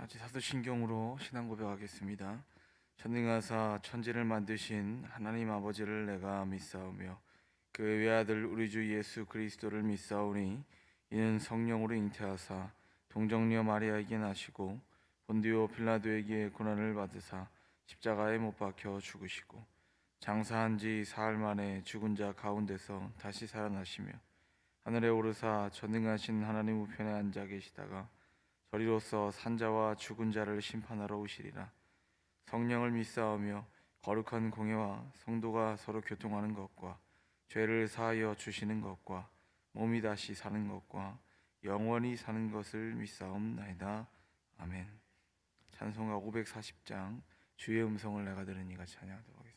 사도신경으로 신앙 고백하겠습니다. 전능하사 천지를 만드신 하나님 아버지를 내가 믿사오며 그 외아들 우리 주 예수 그리스도를 믿사오니 이는 성령으로 잉태하사 동정녀 마리아에게 나시고 본디오 빌라도에게 고난을 받으사 십자가에 못 박혀 죽으시고 장사한 지 사흘 만에 죽은 자 가운데서 다시 살아나시며 하늘에 오르사 전능하신 하나님 우편에 앉아 계시다가 저리로서 산자와 죽은 자를 심판하러 오시리라. 성령을 믿사오며 거룩한 공예와 성도가 서로 교통하는 것과 죄를 사하여 주시는 것과 몸이 다시 사는 것과 영원히 사는 것을 믿사옵나이다. 아멘. 찬송가 540장 주의 음성을 내가 들으니가 찬양하도록 하겠습니다.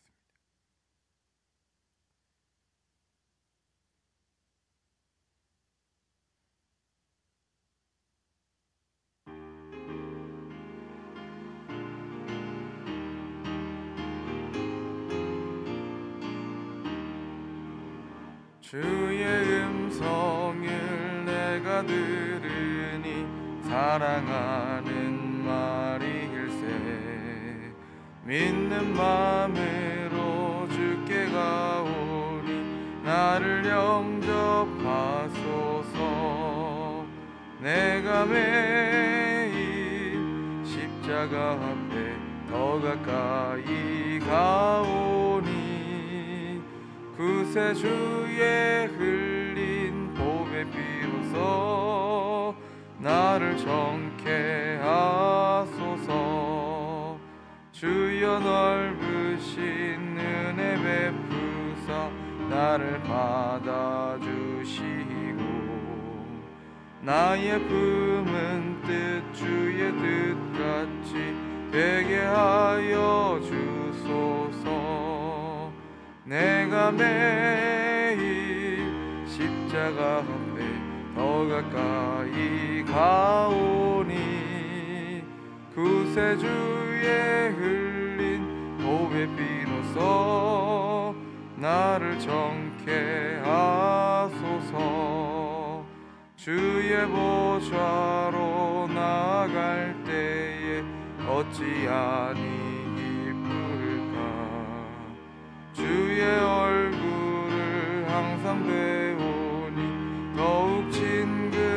주의 음성을 내가 들으니 사랑하는 말일세. 믿는 마음으로 주께 가오니 나를 영접하소서. 내가 매일 십자가 앞에 더 가까이 가오니 구세주의 흘린 보배 피로써 나를 정케 하소서. 주여 넓으신 은혜 베푸사 나를 받아주시고 나의 품은 뜻 주의 뜻같이 되게 하여 주소서. 내가 매일 십자가 앞에 더 가까이 가오니 구세주의 흘린 보배 피로써 나를 정케 하소서. 주의 보좌로 나아갈 때에 어찌 아니 주의 얼굴을 항상 배우니 더욱 친근합니다.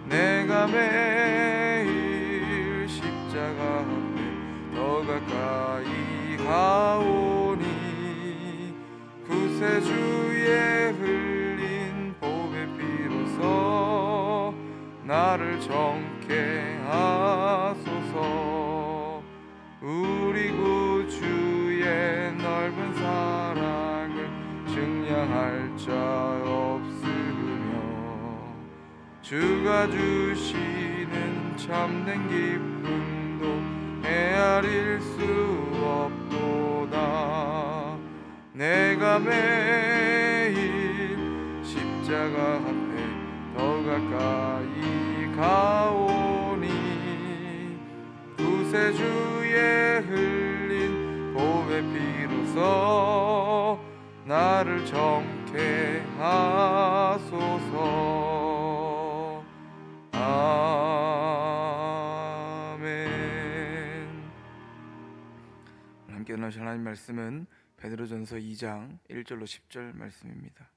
내가 매일 십자가 앞에 더 가까이 가오니 구세주의 흘린 보배 피로써 나를 정케 하소서. 우리 구주의 넓은 사랑을 증량할 자 없으며 주가 주시는 참된 기쁨도 헤아릴 수 없도다. 내가 매일 십자가 앞에 더 가까이 가오니 구세주의 흘린 보배 피로써 나를 정케 하소서. 아멘. 함께 나누실 하나님 말씀은 베드로전서 2장 1절로 10절 말씀입니다.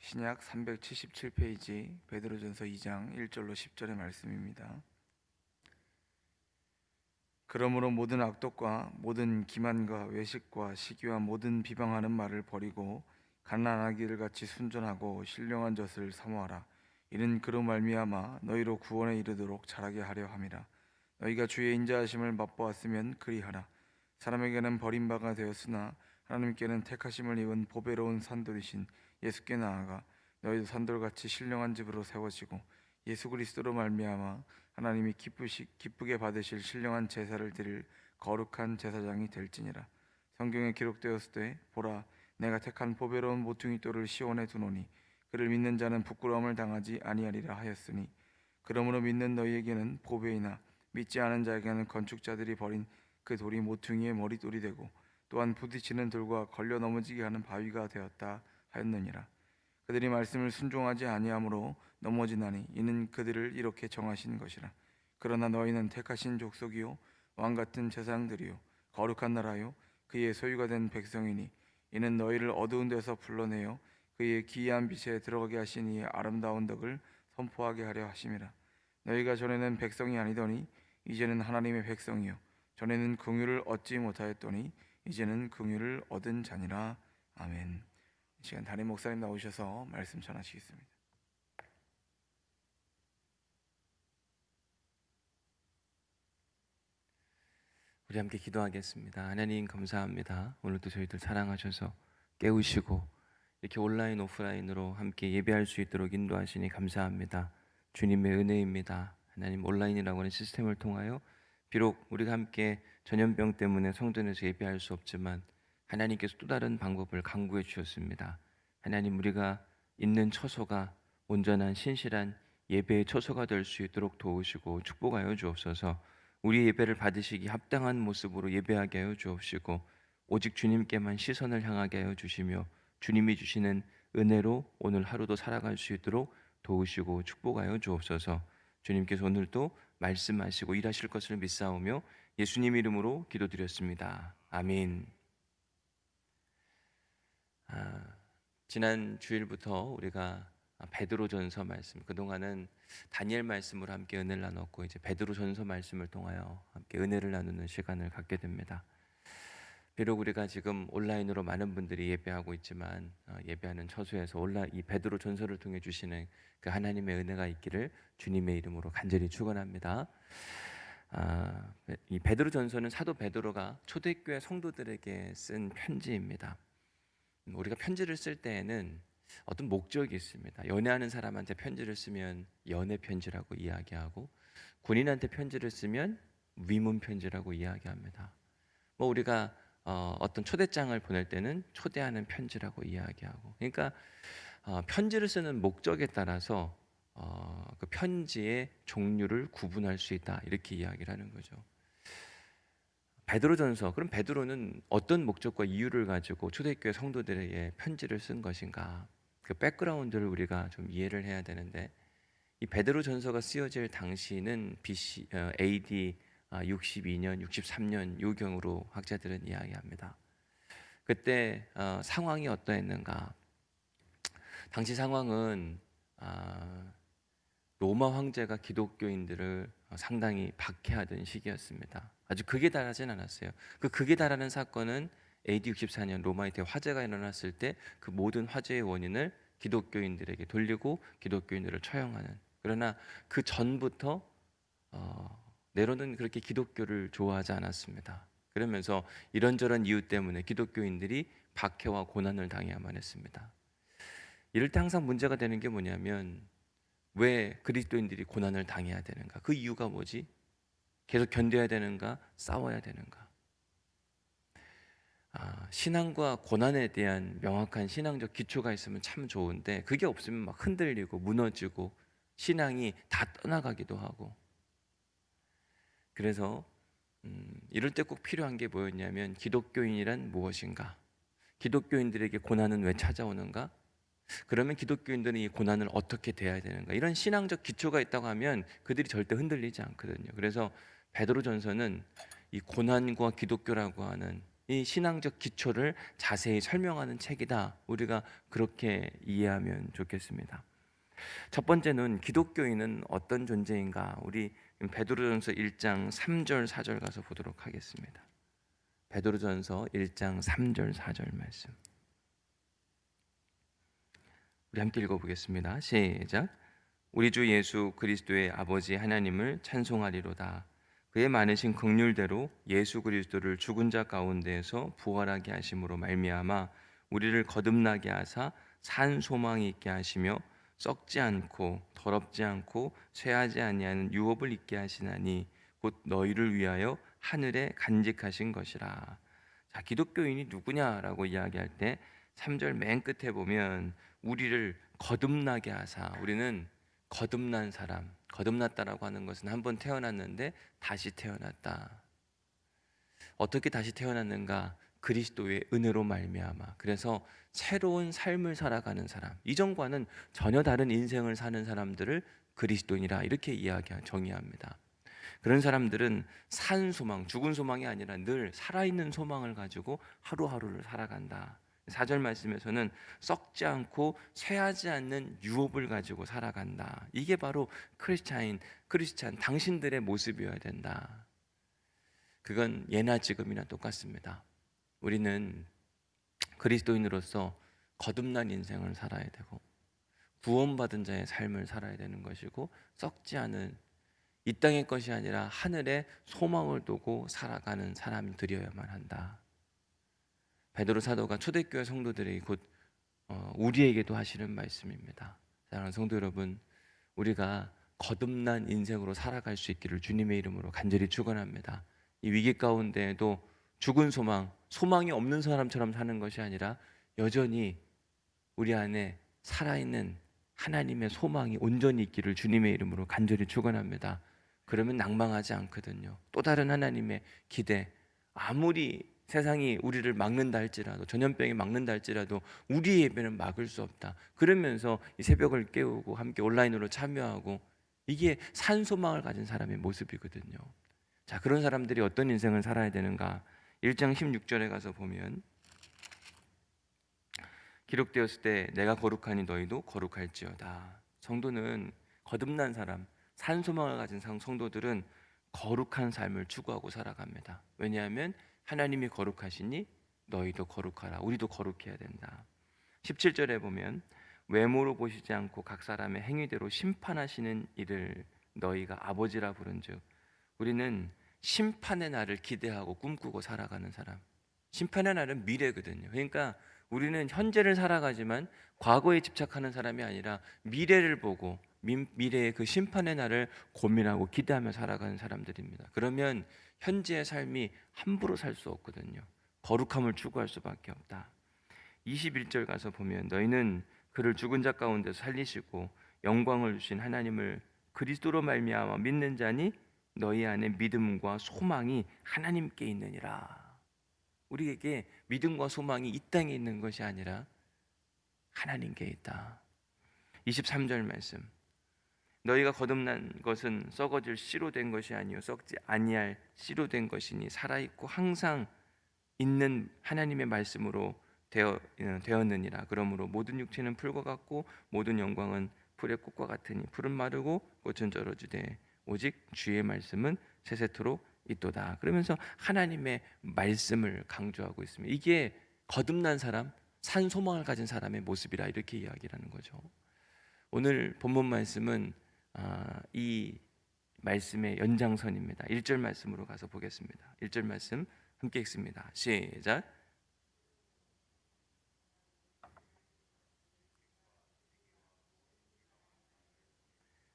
신약 377페이지 베드로전서 2장 1절로 10절의 말씀입니다. 그러므로 모든 악독과 모든 기만과 외식과 시기와 모든 비방하는 말을 버리고 갓난아기들 같이 순전하고 신령한 젖을 사모하라. 이는 그로 말미암아 너희로 구원에 이르도록 자라게 하려 함이라. 너희가 주의 인자하심을 맛보았으면 그리하라. 사람에게는 버림바가 되었으나 하나님께는 택하심을 입은 보배로운 산돌이신 예수께 나아가 너희도 산돌같이 신령한 집으로 세워지고 예수 그리스도로 말미암아 하나님이 기쁘게 받으실 신령한 제사를 드릴 거룩한 제사장이 될지니라. 성경에 기록되었을 때 보라 내가 택한 보배로운 모퉁이 돌을 시온에 두노니 그를 믿는 자는 부끄러움을 당하지 아니하리라 하였으니 그러므로 믿는 너희에게는 보배이나 믿지 않은 자에게는 건축자들이 버린 그 돌이 모퉁이의 머릿돌이 되고 또한 부딪히는 돌과 걸려 넘어지게 하는 바위가 되었다 하였느니라. 그들이 말씀을 순종하지 아니하므로 넘어지나니 이는 그들을 이렇게 정하신 것이라. 그러나 너희는 택하신 족속이요 왕 같은 제사장들이요 거룩한 나라요 그의 소유가 된 백성이니 이는 너희를 어두운 데서 불러내어 그의 기이한 빛에 들어가게 하신 이의 아름다운 덕을 선포하게 하려 하심이라. 너희가 전에는 백성이 아니더니 이제는 하나님의 백성이요 전에는 긍휼을 얻지 못하였더니 이제는 긍휼을 얻은 자니라. 아멘. 이 시간 담임 목사님 나오셔서 말씀 전하시겠습니다. 우리 함께 기도하겠습니다. 하나님 감사합니다. 오늘도 저희들 사랑하셔서 깨우시고 이렇게 온라인 오프라인으로 함께 예배할 수 있도록 인도하시니 감사합니다. 주님의 은혜입니다. 하나님 온라인이라고 하는 시스템을 통하여 비록 우리가 함께 전염병 때문에 성전에서 예배할 수 없지만 하나님께서 또 다른 방법을 강구해 주셨습니다. 하나님 우리가 있는 처소가 온전한 신실한 예배의 처소가 될 수 있도록 도우시고 축복하여 주옵소서. 우리 예배를 받으시기 합당한 모습으로 예배하게 하여 주옵시고 오직 주님께만 시선을 향하게 하여 주시며 주님이 주시는 은혜로 오늘 하루도 살아갈 수 있도록 도우시고 축복하여 주옵소서. 주님께서 오늘도 말씀하시고 일하실 것을 믿사오며 예수님 이름으로 기도드렸습니다. 아멘. 지난 주일부터 우리가 베드로전서 말씀, 그동안은 다니엘 말씀으로 함께 은혜를 나눴고 이제 베드로전서 말씀을 통하여 함께 은혜를 나누는 시간을 갖게 됩니다. 비록 우리가 지금 온라인으로 많은 분들이 예배하고 있지만 예배하는 처소에서 이 베드로전서를 통해 주시는 그 하나님의 은혜가 있기를 주님의 이름으로 간절히 축원합니다. 이 베드로전서는 사도 베드로가 초대교회 성도들에게 쓴 편지입니다. 우리가 편지를 쓸 때에는 어떤 목적이 있습니다. 연애하는 사람한테 편지를 쓰면 연애 편지라고 이야기하고 군인한테 편지를 쓰면 위문 편지라고 이야기합니다. 우리가 어떤 초대장을 보낼 때는 초대하는 편지라고 이야기하고, 그러니까 편지를 쓰는 목적에 따라서 그 편지의 종류를 구분할 수 있다 이렇게 이야기를 하는 거죠. 베드로전서, 그럼 베드로는 어떤 목적과 이유를 가지고 초대교회 성도들에게 편지를 쓴 것인가? 그 백그라운드를 우리가 좀 이해를 해야 되는데, 이 베드로전서가 쓰여질 당시는 AD 62년, 63년 요경으로 학자들은 이야기합니다. 그때 상황이 어떠했는가? 당시 상황은 로마 황제가 기독교인들을 상당히 박해하던 시기였습니다. 아주 극에 달하진 않았어요. 그 극에 달하는 사건은 AD 64년 로마의 대화재가 일어났을 때 그 모든 화재의 원인을 기독교인들에게 돌리고 기독교인들을 처형하는, 그러나 그 전부터 네로는 그렇게 기독교를 좋아하지 않았습니다. 그러면서 이런저런 이유 때문에 기독교인들이 박해와 고난을 당해야만 했습니다. 이럴 때 항상 문제가 되는 게 뭐냐면, 왜 그리스도인들이 고난을 당해야 되는가? 그 이유가 뭐지? 계속 견뎌야 되는가? 싸워야 되는가? 신앙과 고난에 대한 명확한 신앙적 기초가 있으면 참 좋은데 그게 없으면 막 흔들리고 무너지고 신앙이 다 떠나가기도 하고, 그래서 이럴 때 꼭 필요한 게 뭐였냐면, 기독교인이란 무엇인가? 기독교인들에게 고난은 왜 찾아오는가? 그러면 기독교인들은 이 고난을 어떻게 대해야 되는가? 이런 신앙적 기초가 있다고 하면 그들이 절대 흔들리지 않거든요. 그래서 베드로전서는 이 고난과 기독교라고 하는 이 신앙적 기초를 자세히 설명하는 책이다. 우리가 그렇게 이해하면 좋겠습니다. 첫 번째는 기독교인은 어떤 존재인가? 우리 베드로전서 1장 3절 4절 가서 보도록 하겠습니다. 베드로전서 1장 3절 4절 말씀. 우리 함께 읽어보겠습니다. 시작. 우리 주 예수 그리스도의 아버지 하나님을 찬송하리로다. 그의 많으신 긍휼대로 예수 그리스도를 죽은 자 가운데에서 부활하게 하심으로 말미암아 우리를 거듭나게 하사 산 소망이 있게 하시며 썩지 않고 더럽지 않고 쇠하지 아니하는 유업을 있게 하시나니 곧 너희를 위하여 하늘에 간직하신 것이라. 자, 기독교인이 누구냐라고 이야기할 때 3절 맨 끝에 보면 우리를 거듭나게 하사, 우리는 거듭난 사람, 거듭났다라고 하는 것은 한번 태어났는데 다시 태어났다. 어떻게 다시 태어났는가? 그리스도의 은혜로 말미암아. 그래서 새로운 삶을 살아가는 사람, 이전과는 전혀 다른 인생을 사는 사람들을 그리스도인이라 이렇게 정의합니다. 그런 사람들은 산 소망, 죽은 소망이 아니라 늘 살아있는 소망을 가지고 하루하루를 살아간다. 4절 말씀에서는 썩지 않고 쇠하지 않는 유업을 가지고 살아간다. 이게 바로 크리스찬, 당신들의 모습이어야 된다. 그건 예나 지금이나 똑같습니다. 우리는 그리스도인으로서 거듭난 인생을 살아야 되고 구원받은 자의 삶을 살아야 되는 것이고, 썩지 않은 이 땅의 것이 아니라 하늘에 소망을 두고 살아가는 사람들이어야만 한다. 베드로 사도가 초대교회 성도들이 곧 우리에게도 하시는 말씀입니다. 사랑하는 성도 여러분, 우리가 거듭난 인생으로 살아갈 수 있기를 주님의 이름으로 간절히 축원합니다. 이 위기 가운데에도 죽은 소망이 없는 사람처럼 사는 것이 아니라 여전히 우리 안에 살아있는 하나님의 소망이 온전히 있기를 주님의 이름으로 간절히 축원합니다. 그러면 낭망하지 않거든요. 또 다른 하나님의 기대, 아무리 세상이 우리를 막는다 할지라도, 전염병이 막는다 할지라도 우리의 예배는 막을 수 없다. 그러면서 이 새벽을 깨우고 함께 온라인으로 참여하고, 이게 산소망을 가진 사람의 모습이거든요. 자, 그런 사람들이 어떤 인생을 살아야 되는가? 1장 16절에 가서 보면 기록되었을 때 내가 거룩하니 너희도 거룩할지어다. 성도는 거듭난 사람, 산소망을 가진 성도들은 거룩한 삶을 추구하고 살아갑니다. 왜냐하면 하나님이 거룩하시니 너희도 거룩하라. 우리도 거룩해야 된다. 17절에 보면 외모로 보시지 않고 각 사람의 행위대로 심판하시는 이를 너희가 아버지라 부른즉, 우리는 심판의 날을 기대하고 꿈꾸고 살아가는 사람. 심판의 날은 미래거든요. 그러니까 우리는 현재를 살아가지만 과거에 집착하는 사람이 아니라 미래를 보고 미래의 그 심판의 날을 고민하고 기대하며 살아가는 사람들입니다. 그러면 현재의 삶이 함부로 살 수 없거든요. 거룩함을 추구할 수밖에 없다. 21절 가서 보면 너희는 그를 죽은 자 가운데 살리시고 영광을 주신 하나님을 그리스도로 말미암아 믿는 자니 너희 안에 믿음과 소망이 하나님께 있느니라. 우리에게 믿음과 소망이 이 땅에 있는 것이 아니라 하나님께 있다. 23절 말씀, 너희가 거듭난 것은 썩어질 씨로 된 것이 아니요 썩지 아니할 씨로 된 것이니 살아있고 항상 있는 하나님의 말씀으로 되었느니라. 그러므로 모든 육체는 풀과 같고 모든 영광은 풀의 꽃과 같으니 풀은 마르고 꽃은 절어지되 오직 주의 말씀은 세세토록 있도다. 그러면서 하나님의 말씀을 강조하고 있습니다. 이게 거듭난 사람, 산 소망을 가진 사람의 모습이라 이렇게 이야기하는 거죠. 오늘 본문 말씀은 이 말씀의 연장선입니다. 1절 말씀으로 가서 보겠습니다. 1절 말씀 함께 읽습니다. 시작.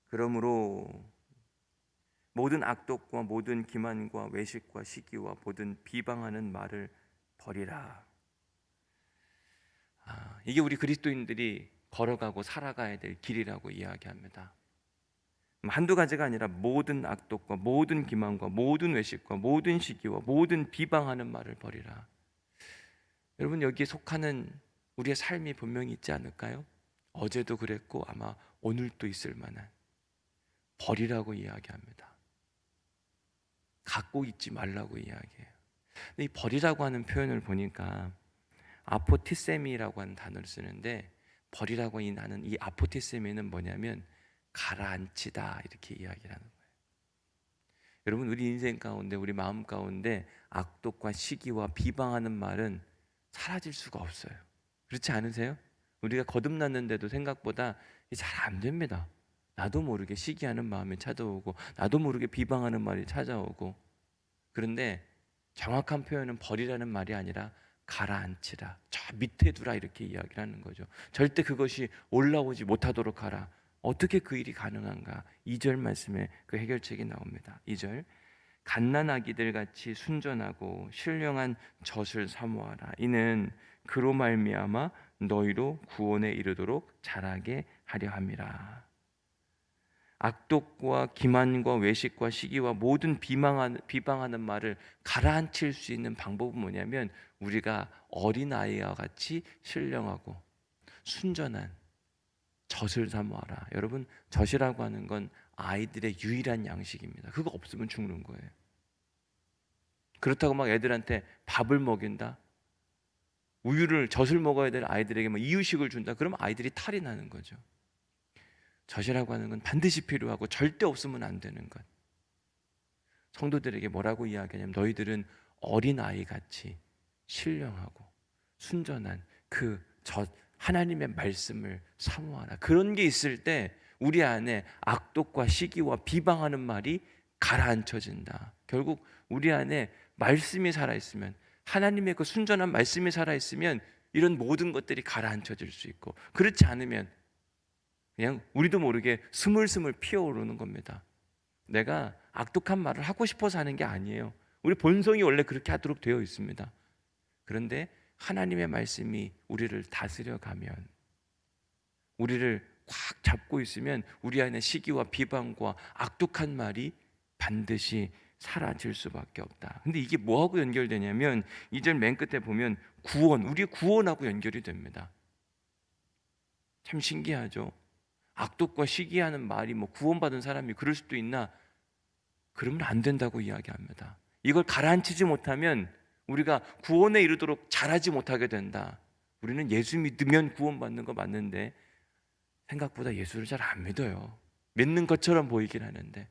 그러므로 모든 악독과 모든 기만과 외식과 시기와 모든 비방하는 말을 버리라. 이게 우리 그리스도인들이 걸어가고 살아가야 될 길이라고 이야기합니다. 한두 가지가 아니라 모든 악독과 모든 기만과 모든 외식과 모든 시기와 모든 비방하는 말을 버리라. 여러분, 여기에 속하는 우리의 삶이 분명히 있지 않을까요? 어제도 그랬고 아마 오늘도 있을 만한, 버리라고 이야기합니다. 갖고 있지 말라고 이야기해요. 근데 이 버리라고 하는 표현을 보니까 아포티세미라고 하는 단어를 쓰는데, 버리라고 하는 이 아포티세미는 뭐냐면 가라앉히다 이렇게 이야기를 하는 거예요. 여러분, 우리 인생 가운데, 우리 마음 가운데 악독과 시기와 비방하는 말은 사라질 수가 없어요. 그렇지 않으세요? 우리가 거듭났는데도 생각보다 잘 안 됩니다. 나도 모르게 시기하는 마음이 찾아오고 나도 모르게 비방하는 말이 찾아오고. 그런데 정확한 표현은 버리라는 말이 아니라 가라앉히라, 저 밑에 두라 이렇게 이야기를 하는 거죠. 절대 그것이 올라오지 못하도록 하라. 어떻게 그 일이 가능한가? 2절 말씀에 그 해결책이 나옵니다. 2절, 갓난아기들 같이 순전하고 신령한 젖을 사모하라. 이는 그로 말미암아 너희로 구원에 이르도록 자라게 하려 함이라. 악독과 기만과 외식과 시기와 모든 비방하는 말을 가라앉힐 수 있는 방법은 뭐냐면 우리가 어린아이와 같이 신령하고 순전한 젖을 사모하라. 여러분, 젖이라고 하는 건 아이들의 유일한 양식입니다. 그거 없으면 죽는 거예요. 그렇다고 막 애들한테 밥을 먹인다, 젖을 먹어야 될 아이들에게 막 이유식을 준다, 그러면 아이들이 탈이 나는 거죠. 젖이라고 하는 건 반드시 필요하고 절대 없으면 안 되는 것. 성도들에게 뭐라고 이야기하냐면 너희들은 어린아이같이 신령하고 순전한 그 젖 하나님의 말씀을 사모하라. 그런 게 있을 때 우리 안에 악독과 시기와 비방하는 말이 가라앉혀진다. 결국 우리 안에 말씀이 살아있으면, 하나님의 그 순전한 말씀이 살아있으면 이런 모든 것들이 가라앉혀질 수 있고, 그렇지 않으면 그냥 우리도 모르게 스물스물 피어오르는 겁니다. 내가 악독한 말을 하고 싶어서 하는 게 아니에요. 우리 본성이 원래 그렇게 하도록 되어 있습니다. 그런데 하나님의 말씀이 우리를 다스려 가면, 우리를 꽉 잡고 있으면 우리 안에 시기와 비방과 악독한 말이 반드시 사라질 수밖에 없다. 근데 이게 뭐하고 연결되냐면 2절 맨 끝에 보면 우리의 구원하고 연결이 됩니다. 참 신기하죠. 악독과 시기하는 말이 뭐 구원받은 사람이 그럴 수도 있나? 그러면 안 된다고 이야기합니다. 이걸 가라앉히지 못하면 우리가 구원에 이르도록 잘하지 못하게 된다. 우리는 예수 믿으면 구원받는 거 맞는데 생각보다 예수를 잘 안 믿어요. 믿는 것처럼 보이긴 하는데,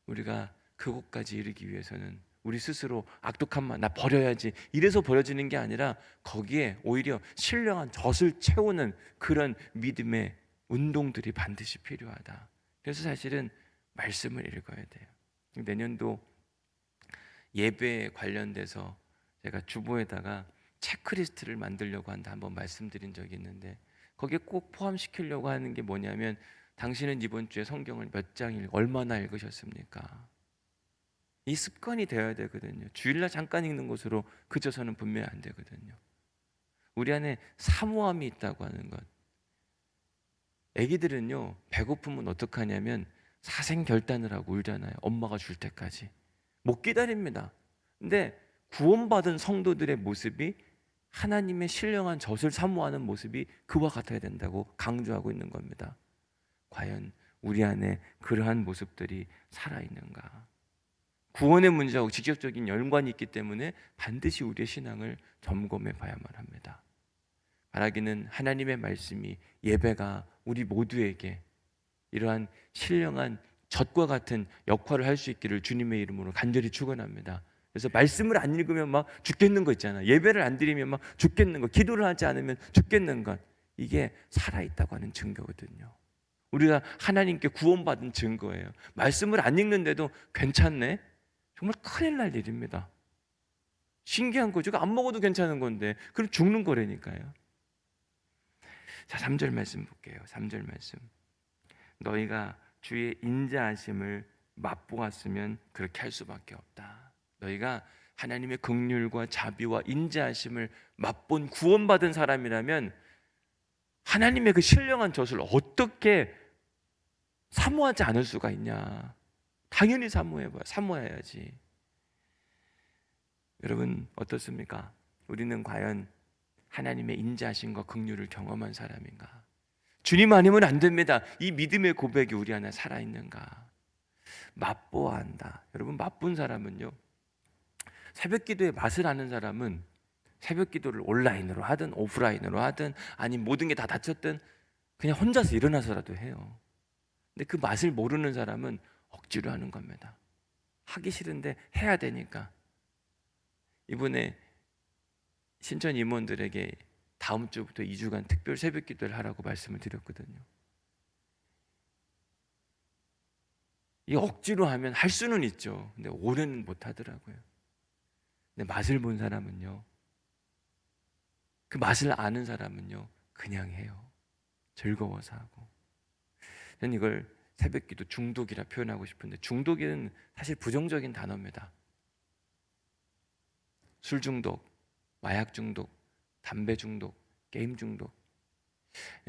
우리가 그곳까지 이르기 위해서는 우리 스스로 악독한 말 나 버려야지 이래서 버려지는 게 아니라 거기에 오히려 신령한 젖을 채우는 그런 믿음의 운동들이 반드시 필요하다. 그래서 사실은 말씀을 읽어야 돼요. 내년도 예배에 관련돼서 제가 주보에다가 체크리스트를 만들려고 한다 한번 말씀드린 적이 있는데, 거기에 꼭 포함시키려고 하는 게 뭐냐면 당신은 이번 주에 성경을 몇 장 얼마나 읽으셨습니까? 이 습관이 되어야 되거든요. 주일날 잠깐 읽는 것으로 그쳐서는 분명히 안 되거든요. 우리 안에 사모함이 있다고 하는 것. 애기들은요, 배고프면 어떡하냐면 사생결단을 하고 울잖아요. 엄마가 줄 때까지 못 기다립니다. 근데 구원받은 성도들의 모습이 하나님의 신령한 젖을 사모하는 모습이 그와 같아야 된다고 강조하고 있는 겁니다. 과연 우리 안에 그러한 모습들이 살아있는가? 구원의 문제하고 직접적인 연관이 있기 때문에 반드시 우리의 신앙을 점검해 봐야만 합니다. 바라기는 하나님의 말씀이, 예배가 우리 모두에게 이러한 신령한 젖과 같은 역할을 할 수 있기를 주님의 이름으로 간절히 축원합니다. 그래서 말씀을 안 읽으면 막 죽겠는 거 있잖아요. 예배를 안 드리면 막 죽겠는 거, 기도를 하지 않으면 죽겠는 것, 이게 살아있다고 하는 증거거든요. 우리가 하나님께 구원받은 증거예요. 말씀을 안 읽는데도 괜찮네? 정말 큰일 날 일입니다. 신기한 거죠. 안 먹어도 괜찮은 건데 그럼 죽는 거라니까요. 자, 3절 말씀 볼게요. 3절 말씀. 너희가 주의 인자하심을 맛보았으면 그렇게 할 수밖에 없다. 너희가 하나님의 긍휼과 자비와 인자하심을 맛본 구원받은 사람이라면 하나님의 그 신령한 젖을 어떻게 사모하지 않을 수가 있냐? 당연히 사모해야지. 여러분 어떻습니까? 우리는 과연 하나님의 인자하심과 긍휼을 경험한 사람인가? 주님 아니면 안 됩니다. 이 믿음의 고백이 우리 안에 살아있는가? 맛보아야 한다. 여러분, 맛본 사람은요, 새벽 기도의 맛을 아는 사람은 새벽 기도를 온라인으로 하든 오프라인으로 하든 아니면 모든 게 다 닫혔든 그냥 혼자서 일어나서라도 해요. 근데 그 맛을 모르는 사람은 억지로 하는 겁니다. 하기 싫은데 해야 되니까. 이번에 신천 임원들에게 다음 주부터 2주간 특별 새벽 기도를 하라고 말씀을 드렸거든요. 이 억지로 하면 할 수는 있죠. 근데 오래는 못 하더라고요. 근데 맛을 본 사람은요, 그 맛을 아는 사람은요, 그냥 해요. 즐거워서 하고. 저는 이걸 새벽 기도 중독이라 표현하고 싶은데, 중독은 사실 부정적인 단어입니다. 술 중독, 마약 중독, 담배 중독, 게임 중독.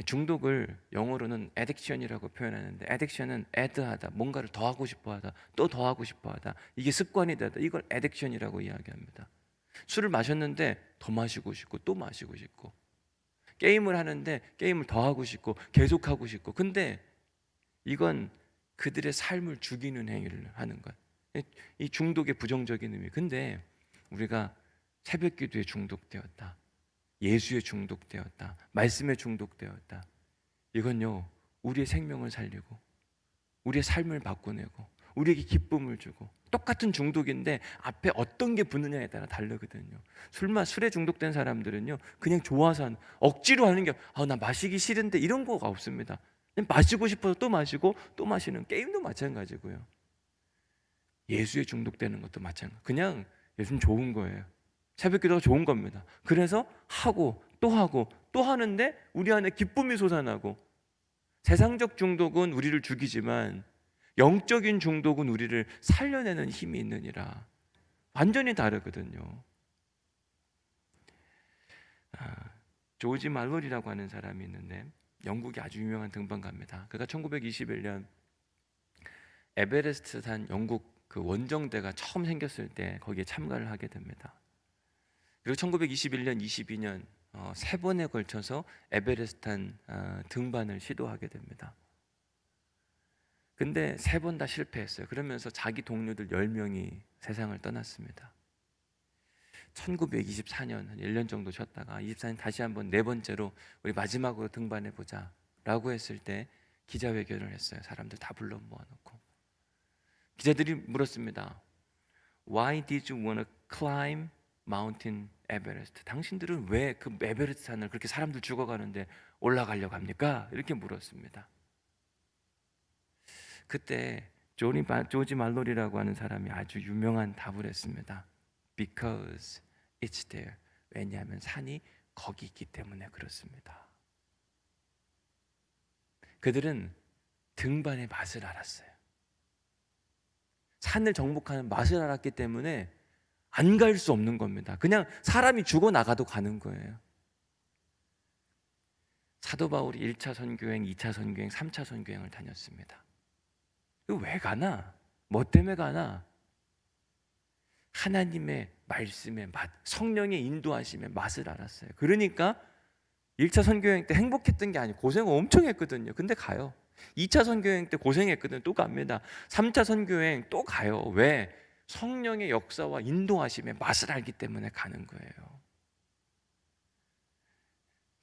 중독을 영어로는 addiction이라고 표현하는데, addiction은 add하다, 뭔가를 더 하고 싶어하다, 또 더 하고 싶어하다, 이게 습관이 되다, 이걸 addiction이라고 이야기합니다. 술을 마셨는데 더 마시고 싶고 또 마시고 싶고, 게임을 하는데 게임을 더 하고 싶고 계속 하고 싶고, 근데 이건 그들의 삶을 죽이는 행위를 하는 거야. 이 중독의 부정적인 의미. 근데 우리가 새벽 기도에 중독되었다, 예수에 중독되었다, 말씀에 중독되었다, 이건요 우리의 생명을 살리고 우리의 삶을 바꿔내고 우리에게 기쁨을 주고, 똑같은 중독인데 앞에 어떤 게 붙느냐에 따라 다르거든요. 술에 중독된 사람들은요 그냥 좋아서 억지로 하는 게, 나 마시기 싫은데, 이런 거가 없습니다. 그냥 마시고 싶어서 또 마시고 또 마시는, 게임도 마찬가지고요. 예수에 중독되는 것도 마찬가지. 그냥 예수는 좋은 거예요. 새벽 기도가 좋은 겁니다. 그래서 하고 또 하는데 우리 안에 기쁨이 솟아나고, 세상적 중독은 우리를 죽이지만 영적인 중독은 우리를 살려내는 힘이 있느니라. 완전히 다르거든요. 조지 말로리라고 하는 사람이 있는데, 영국의 아주 유명한 등반가입니다. 그가 1921년 에베레스트 산 영국 그 원정대가 처음 생겼을 때 거기에 참가를 하게 됩니다. 그리고 1921년, 22년 세 번에 걸쳐서 에베레스트 등반을 시도하게 됩니다. 근데 세 번 다 실패했어요. 그러면서 자기 동료들 10명이 세상을 떠났습니다. 1924년 한 1년 정도 쉬었다가 24년 다시 한번 네 번째로 우리 마지막으로 등반해보자 라고 했을 때 기자회견을 했어요. 사람들 다 불러 모아놓고 기자들이 물었습니다. Why did you want to climb Mountain Everest? 당신들은 왜 그 에베레스트 산을 그렇게 사람들 죽어가는데 올라가려고 합니까? 이렇게 물었습니다. 그때 조지 말로리라고 하는 사람이 아주 유명한 답을 했습니다. Because it's there. 왜냐하면 산이 거기 있기 때문에 그렇습니다. 그들은 등반의 맛을 알았어요. 산을 정복하는 맛을 알았기 때문에 안 갈 수 없는 겁니다. 그냥 사람이 죽어나가도 가는 거예요. 사도 바울이 1차 선교행, 2차 선교행, 3차 선교행을 다녔습니다. 왜 가나? 뭐 때문에 가나? 하나님의 말씀의 맛, 성령의 인도하심의 맛을 알았어요. 그러니까 1차 선교행 때 행복했던 게 아니고 고생 엄청 했거든요. 근데 가요. 2차 선교행 때 고생했거든요. 또 갑니다. 3차 선교행 또 가요. 왜? 성령의 역사와 인도하심의 맛을 알기 때문에 가는 거예요.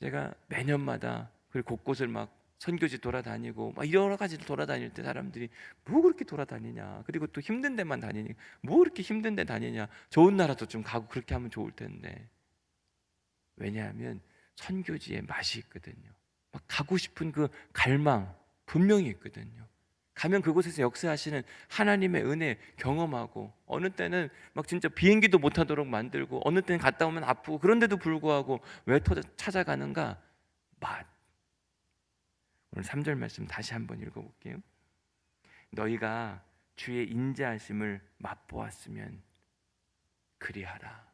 제가 매년마다 그리고 곳곳을 막 선교지 돌아다니고 막 여러 가지 돌아다닐 때 사람들이 뭐 그렇게 돌아다니냐, 그리고 또 힘든 데만 다니니 뭐 그렇게 힘든 데 다니냐, 좋은 나라도 좀 가고 그렇게 하면 좋을 텐데. 왜냐하면 선교지에 맛이 있거든요. 막 가고 싶은 그 갈망 분명히 있거든요. 가면 그곳에서 역사하시는 하나님의 은혜 경험하고, 어느 때는 막 진짜 비행기도 못 타도록 만들고, 어느 때는 갔다 오면 아프고, 그런데도 불구하고 왜 찾아가는가? 맛. 오늘 3절 말씀 다시 한번 읽어볼게요. 너희가 주의 인자하심을 맛보았으면 그리하라.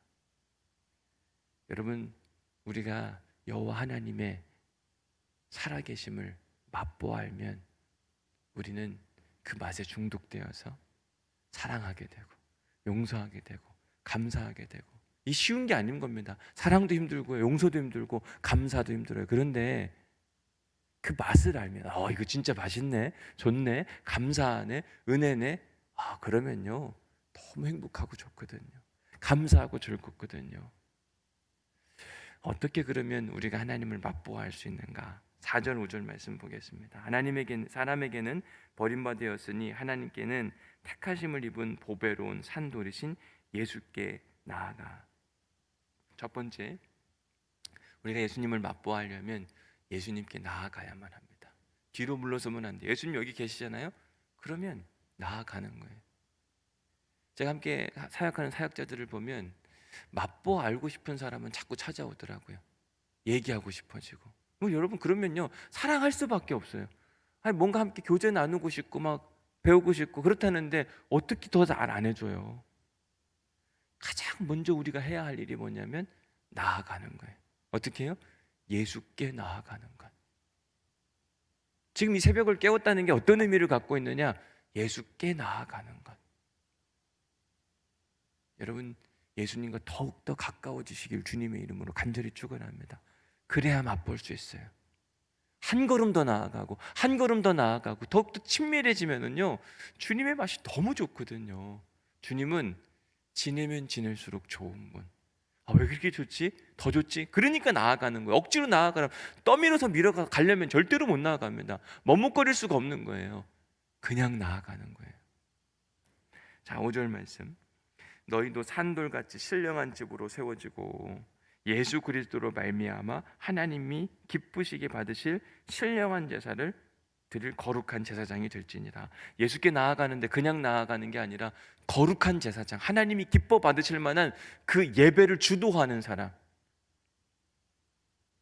여러분, 우리가 여호와 하나님의 살아계심을 맛보아 알면 우리는 그 맛에 중독되어서 사랑하게 되고 용서하게 되고 감사하게 되고, 이 쉬운 게 아닌 겁니다. 사랑도 힘들고 용서도 힘들고 감사도 힘들어요. 그런데 그 맛을 알면 이거 진짜 맛있네, 좋네, 감사하네, 은혜네, 그러면요 너무 행복하고 좋거든요. 감사하고 즐겁거든요. 어떻게 그러면 우리가 하나님을 맛보아 알 수 있는가? 4절 5절 말씀 보겠습니다. 사람에게는 버림받았으니 하나님께는 택하심을 입은 보배로운 산돌이신 예수께 나아가. 첫 번째, 우리가 예수님을 맛보아 하려면 예수님께 나아가야만 합니다. 뒤로 물러서면 안 돼요. 예수님 여기 계시잖아요. 그러면 나아가는 거예요. 제가 함께 사역하는 사역자들을 보면 맛보아 알고 싶은 사람은 자꾸 찾아오더라고요. 얘기하고 싶어지고. 여러분, 그러면요 사랑할 수밖에 없어요. 뭔가 함께 교제 나누고 싶고 막 배우고 싶고 그렇다는데 어떻게 더 잘 안 해줘요? 가장 먼저 우리가 해야 할 일이 뭐냐면 나아가는 거예요. 어떻게 해요? 예수께 나아가는 것. 지금 이 새벽을 깨웠다는 게 어떤 의미를 갖고 있느냐? 예수께 나아가는 것. 여러분, 예수님과 더욱더 가까워지시길 주님의 이름으로 간절히 축원합니다. 그래야 맛볼 수 있어요. 한 걸음 더 나아가고 한 걸음 더 나아가고 더욱더 친밀해지면은요, 주님의 맛이 너무 좋거든요. 주님은 지내면 지낼수록 좋은 분. 왜 그렇게 좋지? 더 좋지? 그러니까 나아가는 거예요. 억지로 나아가면, 떠밀어서 밀어가려면 절대로 못 나아갑니다. 머뭇거릴 수가 없는 거예요. 그냥 나아가는 거예요. 자, 5절 말씀. 너희도 산돌같이 신령한 집으로 세워지고 예수 그리스도로 말미암아 하나님이 기쁘시게 받으실 신령한 제사를 드릴 거룩한 제사장이 될지니라. 예수께 나아가는데 그냥 나아가는 게 아니라 거룩한 제사장, 하나님이 기뻐 받으실 만한 그 예배를 주도하는 사람.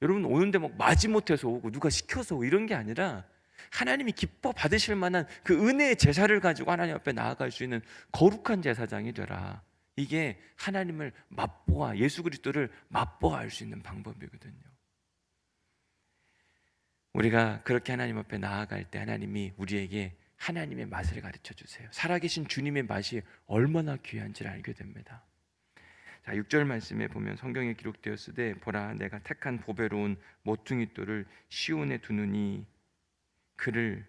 여러분, 오는데 막 마지못해서 오고 누가 시켜서 오고 이런 게 아니라 하나님이 기뻐 받으실 만한 그 은혜의 제사를 가지고 하나님 앞에 나아갈 수 있는 거룩한 제사장이 되라. 이게 하나님을 맛보아, 예수 그리스도를 맛보아 알 수 있는 방법이거든요. 우리가 그렇게 하나님 앞에 나아갈 때 하나님이 우리에게 하나님의 맛을 가르쳐 주세요. 살아계신 주님의 맛이 얼마나 귀한지를 알게 됩니다. 자, 6절 말씀에 보면 성경에 기록되었으되 보라 내가 택한 보배로운 모퉁이 돌을 시온에 두느니 그를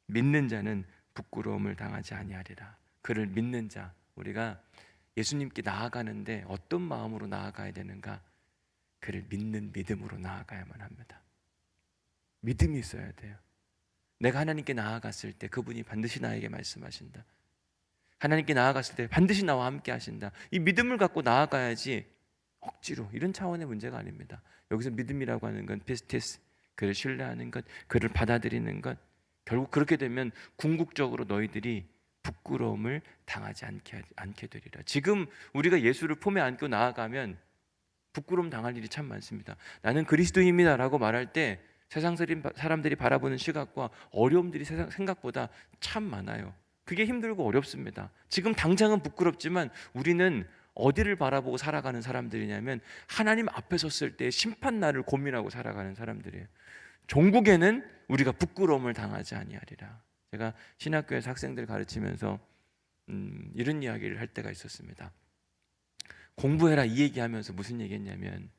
믿는 자는 부끄러움을 당하지 아니하리라. 그를 믿는 자, 우리가 예수님께 나아가는데 어떤 마음으로 나아가야 되는가? 그를 믿는 믿음으로 나아가야만 합니다. 믿음이 있어야 돼요. 내가 하나님께 나아갔을 때 그분이 반드시 나에게 말씀하신다. 하나님께 나아갔을 때 반드시 나와 함께 하신다. 이 믿음을 갖고 나아가야지 억지로, 이런 차원의 문제가 아닙니다. 여기서 믿음이라고 하는 건 피스티스, 그를 신뢰하는 것, 그를 받아들이는 것. 결국 그렇게 되면 궁극적으로 너희들이 부끄러움을 당하지 않게 되리라. 지금 우리가 예수를 품에 안고 나아가면 부끄러움 당할 일이 참 많습니다. 나는 그리스도입니다라고 말할 때 세상 사람들이 바라보는 시각과 어려움들이 생각보다 참 많아요. 그게 힘들고 어렵습니다. 지금 당장은 부끄럽지만 우리는 어디를 바라보고 살아가는 사람들이냐면 하나님 앞에 섰을 때 심판날을 고민하고 살아가는 사람들이에요. 종국에는 우리가 부끄러움을 당하지 아니하리라. 제가 신학교에서 학생들 가르치면서 이런 이야기를 할 때가 있었습니다. 공부해라 이 얘기하면서 무슨 얘기했냐면,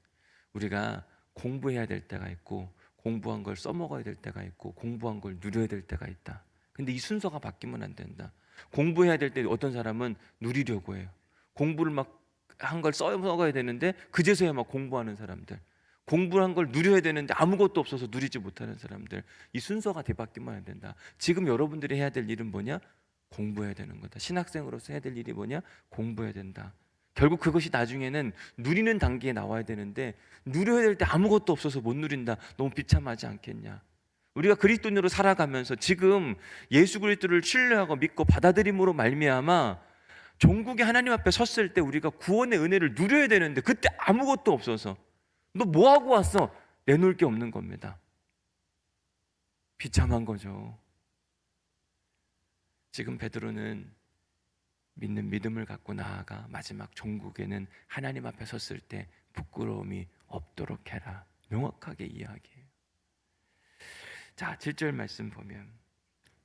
우리가 공부해야 될 때가 있고 공부한 걸 써먹어야 될 때가 있고 공부한 걸 누려야 될 때가 있다. 근데 이 순서가 바뀌면 안 된다. 공부해야 될 때 어떤 사람은 누리려고 해요. 공부를 막 한 걸 써먹어야 되는데 그제서야 막 공부하는 사람들, 공부한 걸 누려야 되는데 아무것도 없어서 누리지 못하는 사람들, 이 순서가 뒤바뀌면 안 된다. 지금 여러분들이 해야 될 일은 뭐냐? 공부해야 되는 거다. 신학생으로서 해야 될 일이 뭐냐? 공부해야 된다. 결국 그것이 나중에는 누리는 단계에 나와야 되는데 누려야 될 때 아무것도 없어서 못 누린다. 너무 비참하지 않겠냐? 우리가 그리스도인으로 살아가면서 지금 예수 그리스도를 신뢰하고 믿고 받아들임으로 말미암아 종국이 하나님 앞에 섰을 때 우리가 구원의 은혜를 누려야 되는데 그때 아무것도 없어서 너 뭐 하고 왔어? 내놓을 게 없는 겁니다. 비참한 거죠. 지금 베드로는 믿는 믿음을 갖고 나아가 마지막 종국에는 하나님 앞에 섰을 때 부끄러움이 없도록 해라. 명확하게 이야기해요. 자, 7절 말씀 보면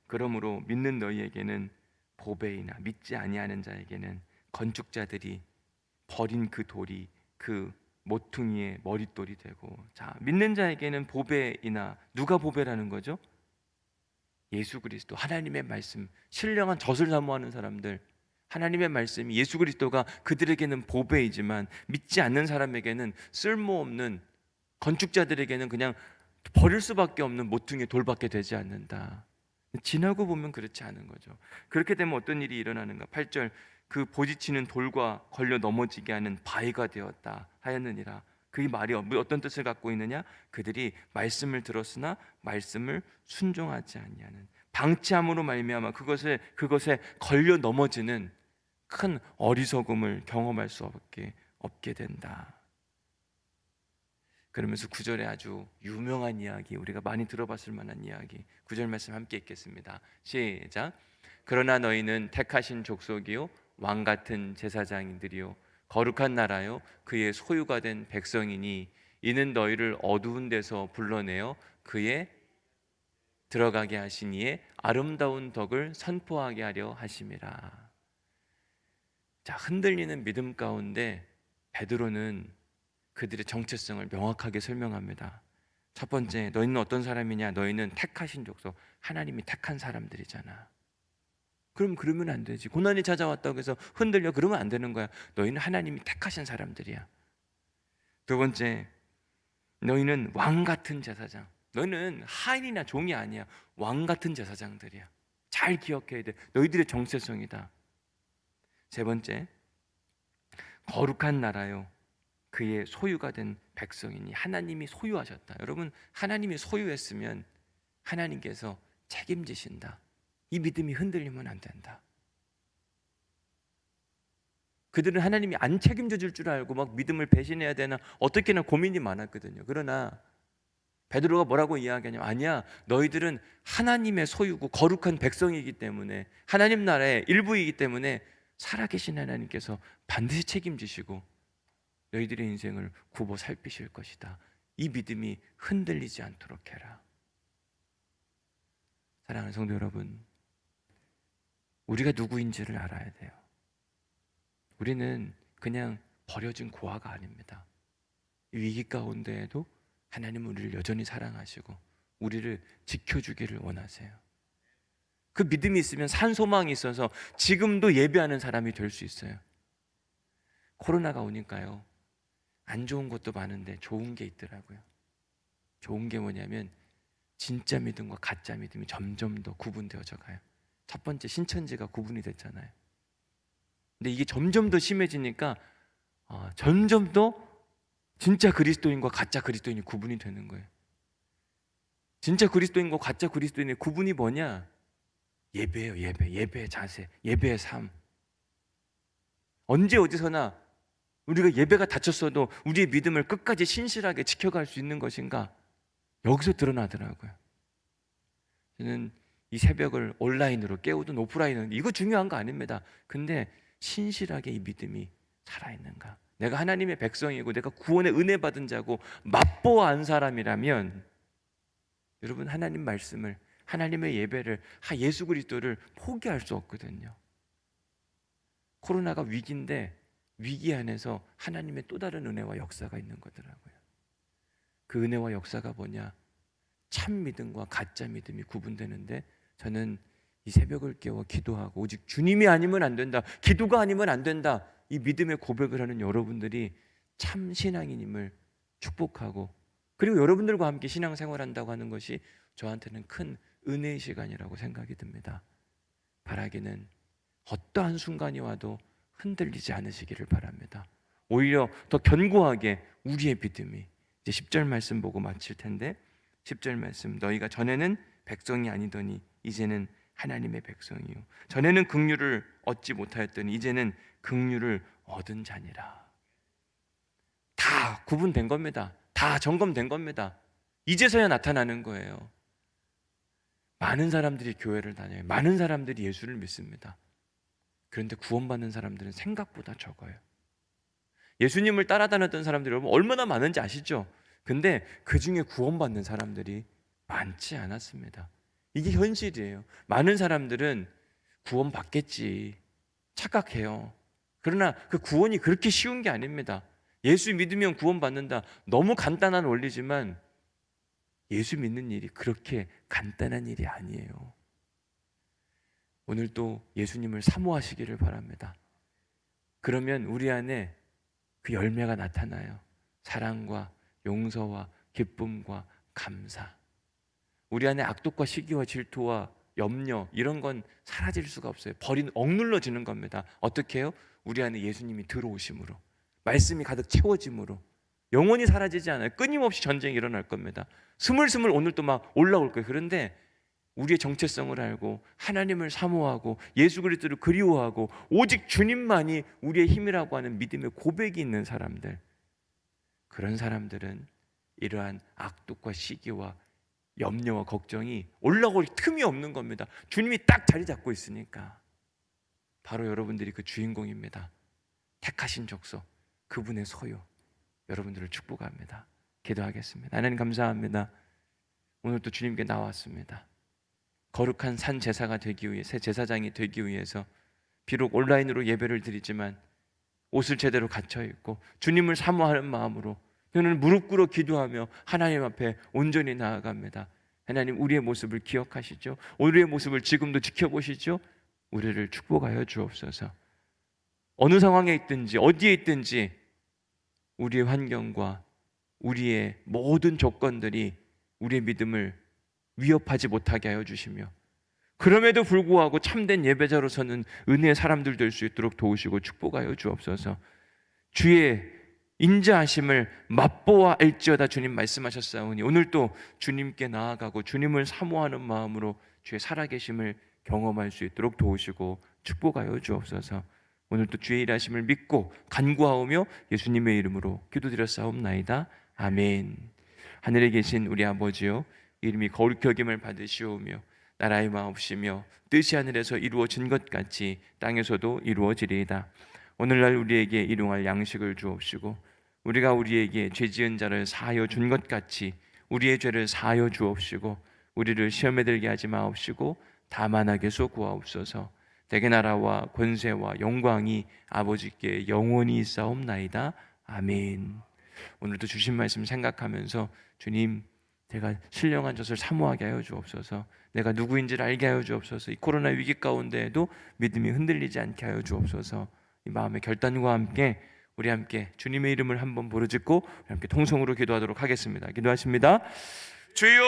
그러므로 믿는 너희에게는 보배이나 믿지 아니하는 자에게는 건축자들이 버린 그 돌이 그 모퉁이의 머릿돌이 되고, 자, 믿는 자에게는 보배이나, 누가 보배라는 거죠? 예수 그리스도, 하나님의 말씀, 신령한 젖을 사모하는 사람들, 하나님의 말씀이 예수 그리스도가 그들에게는 보배이지만 믿지 않는 사람에게는 쓸모없는, 건축자들에게는 그냥 버릴 수밖에 없는 모퉁이 돌밖에 되지 않는다. 지나고 보면 그렇지 않은 거죠. 그렇게 되면 어떤 일이 일어나는가? 8절, 그 보지치는 돌과 걸려 넘어지게 하는 바위가 되었다 하였느니라. 그 말이 어떤 뜻을 갖고 있느냐? 그들이 말씀을 들었으나 말씀을 순종하지 아니하는, 방치함으로 말미암아 그것에 걸려 넘어지는 큰 어리석음을 경험할 수 없게 된다. 그러면서 9절에 아주 유명한 이야기, 우리가 많이 들어봤을 만한 이야기, 9절 말씀 함께 읽겠습니다. 시작. 그러나 너희는 택하신 족속이요 왕 같은 제사장인들이요 거룩한 나라요 그의 소유가 된 백성이니 이는 너희를 어두운 데서 불러내어 그의 들어가게 하신 이의 아름다운 덕을 선포하게 하려 하심이라. 자, 흔들리는 믿음 가운데 베드로는 그들의 정체성을 명확하게 설명합니다. 첫 번째, 너희는 어떤 사람이냐? 너희는 택하신 족속, 하나님이 택한 사람들이잖아. 그러면 안 되지. 고난이 찾아왔다고 해서 흔들려 그러면 안 되는 거야. 너희는 하나님이 택하신 사람들이야. 두 번째, 너희는 왕 같은 제사장. 너희는 하인이나 종이 아니야. 왕 같은 제사장들이야. 잘 기억해야 돼. 너희들의 정체성이다. 세 번째, 거룩한 나라요, 그의 소유가 된 백성이니. 하나님이 소유하셨다. 여러분, 하나님이 소유했으면 하나님께서 책임지신다. 이 믿음이 흔들리면 안 된다. 그들은 하나님이 안 책임져 줄 줄 알고 막 믿음을 배신해야 되나 어떻게나 고민이 많았거든요. 그러나 베드로가 뭐라고 이야기하냐면, 아니야, 너희들은 하나님의 소유고 거룩한 백성이기 때문에, 하나님 나라의 일부이기 때문에 살아계신 하나님께서 반드시 책임지시고 너희들의 인생을 굽어 살피실 것이다. 이 믿음이 흔들리지 않도록 해라. 사랑하는 성도 여러분, 우리가 누구인지를 알아야 돼요. 우리는 그냥 버려진 고아가 아닙니다. 이 위기 가운데에도 하나님은 우리를 여전히 사랑하시고 우리를 지켜주기를 원하세요. 그 믿음이 있으면 산 소망이 있어서 지금도 예배하는 사람이 될 수 있어요. 코로나가 오니까요, 안 좋은 것도 많은데 좋은 게 있더라고요. 좋은 게 뭐냐면 진짜 믿음과 가짜 믿음이 점점 더 구분되어져 가요. 첫 번째, 신천지가 구분이 됐잖아요. 근데 이게 점점 더 심해지니까 점점 더 진짜 그리스도인과 가짜 그리스도인이 구분이 되는 거예요. 진짜 그리스도인과 가짜 그리스도인의 구분이 뭐냐? 예배예요. 예배의 자세, 예배의 삶. 언제 어디서나 우리가 예배가 닫혔어도 우리의 믿음을 끝까지 신실하게 지켜갈 수 있는 것인가? 여기서 드러나더라고요. 저는 이 새벽을 온라인으로 깨우든 오프라인으로, 이거 중요한 거 아닙니다. 근데 신실하게 이 믿음이 살아있는가? 내가 하나님의 백성이고 내가 구원의 은혜 받은 자고 맛보아 안 사람이라면, 여러분, 하나님 말씀을, 하나님의 예배를, 예수 그리스도를 포기할 수 없거든요. 코로나가 위기인데 위기 안에서 하나님의 또 다른 은혜와 역사가 있는 거더라고요. 그 은혜와 역사가 뭐냐? 참 믿음과 가짜 믿음이 구분되는데, 저는 이 새벽을 깨워 기도하고 오직 주님이 아니면 안 된다, 기도가 아니면 안 된다, 이 믿음의 고백을 하는 여러분들이 참 신앙인임을 축복하고, 그리고 여러분들과 함께 신앙생활한다고 하는 것이 저한테는 큰 은혜의 시간이라고 생각이 듭니다. 바라기는 어떠한 순간이 와도 흔들리지 않으시기를 바랍니다. 오히려 더 견고하게 우리의 믿음이, 이제 10절 말씀 보고 마칠 텐데, 10절 말씀, 너희가 전에는 백성이 아니더니 이제는 하나님의 백성이요, 전에는 긍휼을 얻지 못하였더니 이제는 긍휼을 얻은 자니라. 다 구분된 겁니다. 다 점검된 겁니다. 이제서야 나타나는 거예요. 많은 사람들이 교회를 다녀요. 많은 사람들이 예수를 믿습니다. 그런데 구원받는 사람들은 생각보다 적어요. 예수님을 따라다녔던 사람들이 여러분 얼마나 많은지 아시죠? 근데 그 중에 구원받는 사람들이 많지 않았습니다. 이게 현실이에요. 많은 사람들은 구원받겠지 착각해요. 그러나 그 구원이 그렇게 쉬운 게 아닙니다. 예수 믿으면 구원받는다, 너무 간단한 원리지만 예수 믿는 일이 그렇게 간단한 일이 아니에요. 오늘도 예수님을 사모하시기를 바랍니다. 그러면 우리 안에 그 열매가 나타나요. 사랑과 용서와 기쁨과 감사. 우리 안에 악독과 시기와 질투와 염려, 이런 건 사라질 수가 없어요. 억눌러지는 겁니다. 어떻게 해요? 우리 안에 예수님이 들어오심으로, 말씀이 가득 채워짐으로. 영원히 사라지지 않아요. 끊임없이 전쟁이 일어날 겁니다. 스물스물 오늘 또 막 올라올 거예요. 그런데 우리의 정체성을 알고 하나님을 사모하고 예수 그리스도를 그리워하고 오직 주님만이 우리의 힘이라고 하는 믿음의 고백이 있는 사람들, 그런 사람들은 이러한 악독과 시기와 염려와 걱정이 올라올 틈이 없는 겁니다. 주님이 딱 자리 잡고 있으니까. 바로 여러분들이 그 주인공입니다. 택하신 족속, 그분의 소유, 여러분들을 축복합니다. 기도하겠습니다. 하나님 감사합니다. 오늘 또 주님께 나왔습니다. 거룩한 산 제사가 되기 위해, 새 제사장이 되기 위해서 비록 온라인으로 예배를 드리지만 옷을 제대로 갖춰 입고 주님을 사모하는 마음으로 저는 무릎 꿇어 기도하며 하나님 앞에 온전히 나아갑니다. 하나님, 우리의 모습을 기억하시죠? 우리의 모습을 지금도 지켜보시죠? 우리를 축복하여 주옵소서. 어느 상황에 있든지 어디에 있든지 우리의 환경과 우리의 모든 조건들이 우리의 믿음을 위협하지 못하게 하여 주시며, 그럼에도 불구하고 참된 예배자로서는 은혜의 사람들 될 수 있도록 도우시고 축복하여 주옵소서. 주의 인자하심을 맛보아 알지어다 주님 말씀하셨사오니 오늘도 주님께 나아가고 주님을 사모하는 마음으로 주의 살아계심을 경험할 수 있도록 도우시고 축복하여 주옵소서. 오늘도 주의 일하심을 믿고 간구하오며 예수님의 이름으로 기도드렸사옵나이다. 아멘. 하늘에 계신 우리 아버지요, 이름이 거룩히 여김을 받으시오며 나라의 마옵시며 뜻이 하늘에서 이루어진 것 같이 땅에서도 이루어지리이다. 오늘날 우리에게 일용할 양식을 주옵시고 우리가 우리에게 죄 지은 자를 사하여 준 것 같이 우리의 죄를 사하여 주옵시고 우리를 시험에 들게 하지 마옵시고 다만 악에서 구하옵소서. 대개 나라와 권세와 영광이 아버지께 영원히 있사옵나이다. 아멘. 오늘도 주신 말씀 생각하면서 주님, 제가 신령한 젖을 사모하게 하여 주옵소서. 내가 누구인지를 알게 하여 주옵소서. 이 코로나 위기 가운데에도 믿음이 흔들리지 않게 하여 주옵소서. 이 마음의 결단과 함께 우리 함께 주님의 이름을 한번 부르짖고 우리 함께 통성으로 기도하도록 하겠습니다. 기도하십니다. 주여!